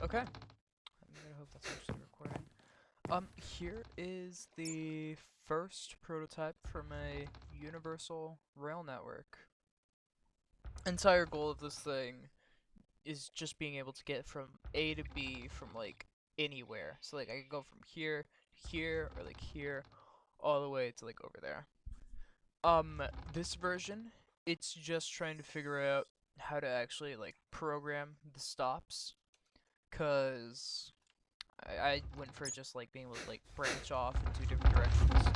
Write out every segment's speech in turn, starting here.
Okay. I'm gonna hope that's actually recording. Here is the first prototype for my universal rail network. Entire goal of this thing is just being able to get from A to B from like anywhere. So like I could go from here to here or like here all the way to like over there. This version, it's just trying to figure out how to actually like program the stops, cause I went for just like being able to like branch off in two different directions.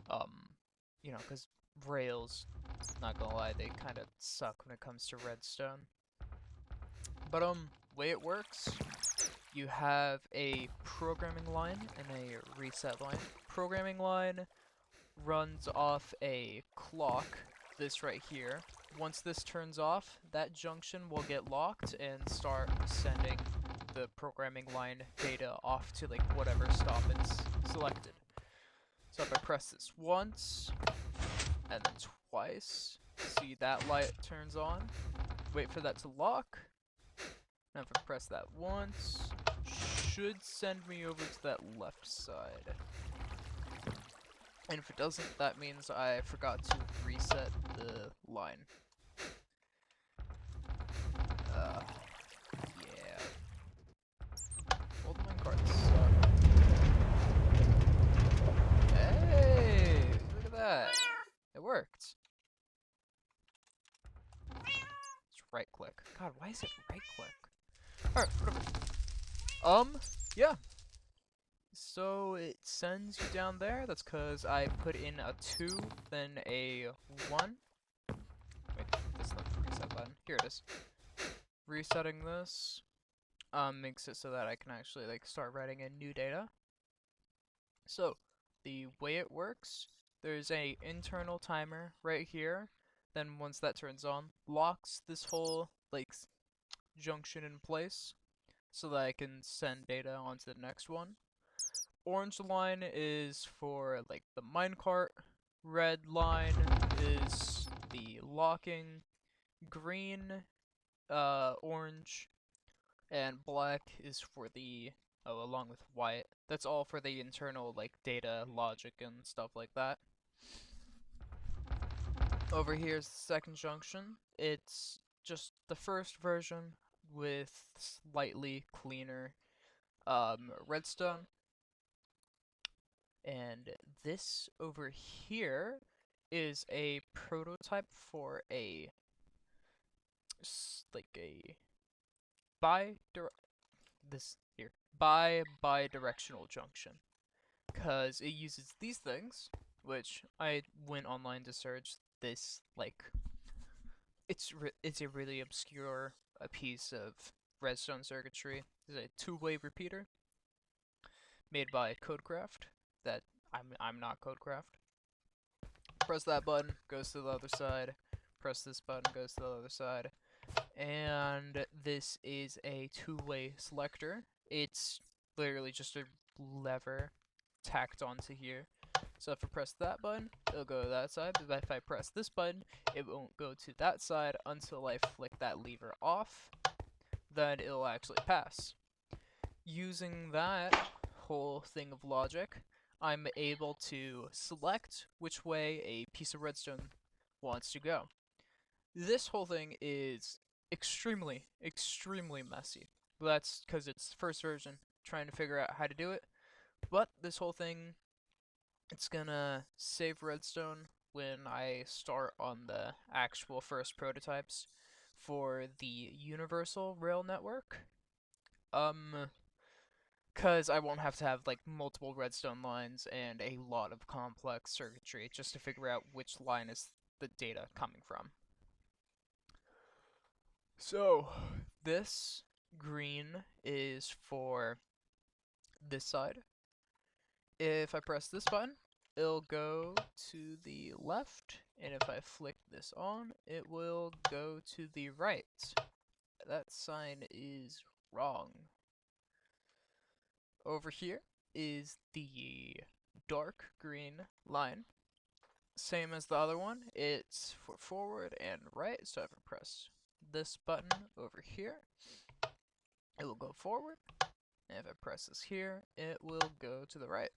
Um, cause rails, not gonna lie, they kind of suck when it comes to redstone. But way it works, you have a programming line and a reset line. Programming line runs off a clock, this right here. Once this turns off, that junction will get locked and start sending the programming line data off to like whatever stop it's selected. So if I press this once and then twice, see that light turns on, wait for that to lock, and if I press that once, should send me over to that left side. And if it doesn't, that means I forgot to reset the line. Yeah. Well, the minecarts suck. Hey, look at that. It worked. It's right click. God, why is it right click? Alright, whatever. Yeah. So it sends you down there. That's because I put in a 2, then a 1. Wait, that's not the reset button. Here it is. Resetting this makes it so that I can actually like start writing in new data. So the way it works, there's a internal timer right here. Then once that turns on, locks this whole like junction in place so that I can send data onto the next one. Orange line is for like the minecart. Red line is the locking. Green, orange, and black is for the along with white. That's all for the internal like data logic and stuff like that. Over here is the second junction. It's just the first version with slightly cleaner redstone. And this over here is a prototype for a like a bi this here bi-directional junction, because it uses these things, which I went online to search. This like it's a really obscure piece of redstone circuitry. It's a two-way repeater made by Codecraft. That I'm not Codecraft. Press that button, goes to the other side. Press this button, goes to the other side. And this is a two-way selector. It's literally just a lever tacked onto here. So if I press that button, it'll go to that side. But if I press this button, it won't go to that side until I flick that lever off. Then it'll actually pass. Using that whole thing of logic, I'm able to select which way a piece of redstone wants to go. This whole thing is extremely, extremely messy. That's because it's first version, trying to figure out how to do it. But this whole thing, it's gonna save redstone when I start on the actual first prototypes for the universal rail network. Cause I won't have to have like multiple redstone lines and a lot of complex circuitry just to figure out which line is the data coming from. So, this green is for this side. If I press this button, it'll go to the left, and if I flick this on, it will go to the right. That sign is wrong. Over here is the dark green line. Same as the other one, it's for forward and right, so if I press this button over here, it will go forward. And if it presses here, it will go to the right.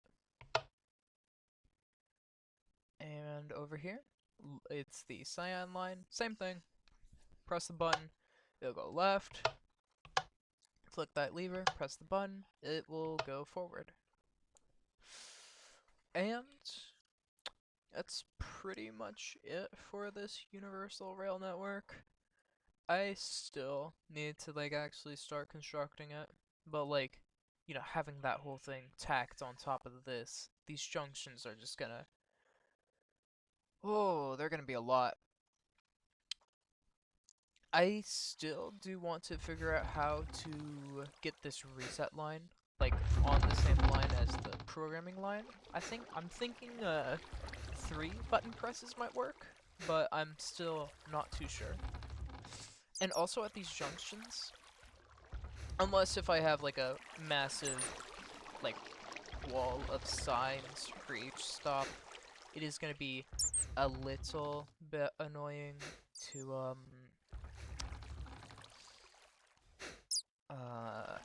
And over here, it's the cyan line. Same thing. Press the button, it'll go left. Click that lever, press the button, it will go forward. And that's pretty much it for this universal rail network. I still need to like actually start constructing it, but like, you know, having that whole thing tacked on top of this, these junctions are just gonna, oh, they're gonna be a lot. I still do want to figure out how to get this reset line like on the same line as the programming line. I'm thinking 3 button presses might work, but I'm still not too sure. And also at these junctions, unless if I have like a massive like wall of signs for each stop, it is gonna be a little bit annoying to uh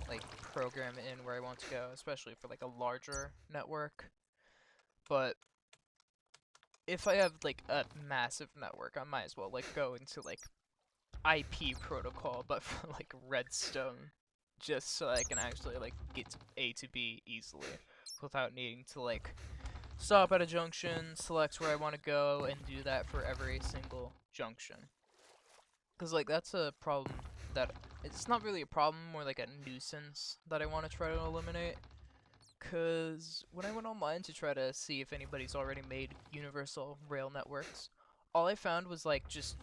like program in where I want to go, especially for like a larger network. But if I have like a massive network, I might as well like go into like IP protocol, but for like Redstone, just so I can actually like get to A to B easily without needing to like stop at a junction, select where I want to go, and do that for every single junction. Because like that's a problem that it's not really a problem, more like a nuisance that I want to try to eliminate. Because when I went online to try to see if anybody's already made universal rail networks, all I found was like just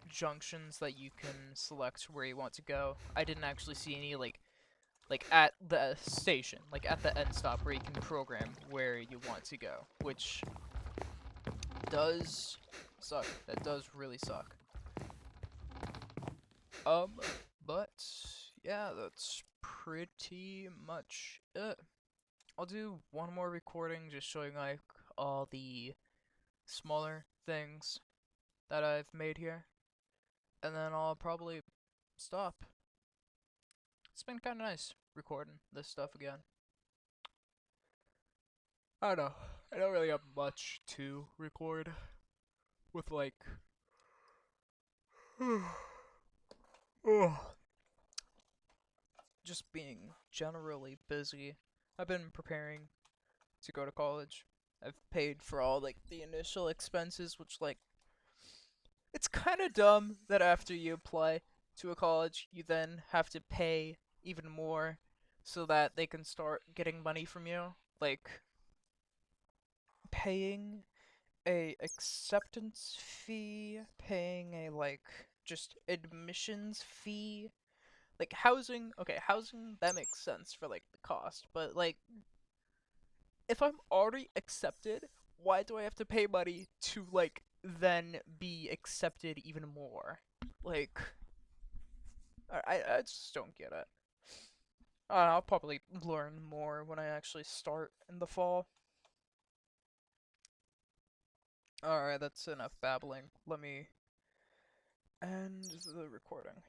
junctions that you can select where you want to go. I didn't actually see any like at the station, like at the end stop where you can program where you want to go, which does suck. That does really suck. Um, but yeah, that's pretty much it. I'll do one more recording just showing like all the smaller things that I've made here, and then I'll probably stop. It's been kind of nice recording this stuff again. I don't know. I don't really have much to record with like just being generally busy. I've been preparing to go to college. I've paid for all like the initial expenses, which like it's kind of dumb that after you apply to a college, you then have to pay even more so that they can start getting money from you. Like paying a acceptance fee, paying a like just admissions fee. Like housing, okay, housing that makes sense for like the cost, but like if I'm already accepted, why do I have to pay money to like then be accepted even more? Like I just don't get it. I'll probably learn more when I actually start in the fall. Alright, that's enough babbling. Let me end the recording.